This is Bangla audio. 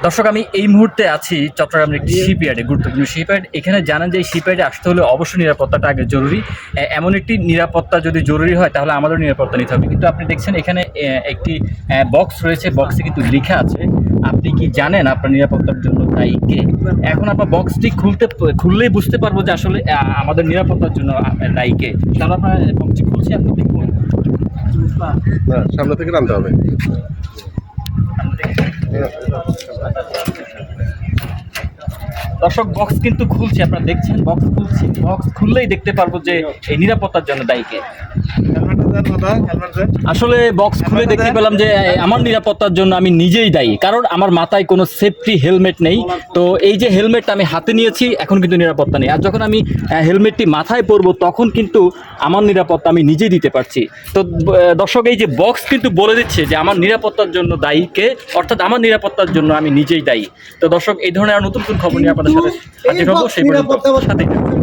দর্শক, আমি এই মুহূর্তে আছি চট্টগ্রামের একটি শিপইয়ার্ডে, গুরুত্বপূর্ণ শিপইয়ার্ড। এখানে জানেন যে এই শিপইয়ার্ডে আসতে হলে অবশ্যই নিরাপত্তাটা আগে জরুরি। এমন একটি নিরাপত্তা যদি জরুরি হয় তাহলে আমাদের নিরাপত্তা নিতে হবে। কিন্তু আপনি দেখছেন এখানে একটি বক্স রয়েছে, বক্সে কিন্তু লেখা আছে আপনি কি জানেন আপনার নিরাপত্তার জন্য দায়ী কে। এখন আপনার বক্সটি খুললেই বুঝতে পারবো যে আসলে আমাদের নিরাপত্তার জন্য দায়ী কে। তাহলে আপনার বক্সটি খুলছি, আপনি দেখুন। না, সামনে থেকে নামতে হবে। দর্শক, বক্স কিন্তু খুলছি, আপনারা দেখছেন বক্স খুলছি। বক্স খুললেই দেখতে পারবো যে এই নিরাপত্তার জন্য দায়ী কে। আসলে বক্স খুলে দেখতে পেলাম যে আমার নিরাপত্তার জন্য আমি নিজেই দায়ী, কারণ আমার মাথায় কোনো সেফটি হেলমেট নেই। তো এই যে হেলমেটটা আমি হাতে নিয়েছি, এখন কিন্তু নিরাপত্তা নেই। আর যখন আমি হেলমেটটি মাথায় পরবো তখন কিন্তু আমার নিরাপত্তা আমি নিজেই দিতে পারছি। তো দর্শক, এই যে বক্স কিন্তু বলে দিচ্ছে যে আমার নিরাপত্তার জন্য দায়ী কে, অর্থাৎ আমার নিরাপত্তার জন্য আমি নিজেই দায়ী। তো দর্শক, এই ধরনের আর নতুন নতুন খবর নিয়ে আপনাদের সাথে হাজির হবো। সেই পর্যন্ত সাথেই থাকুন।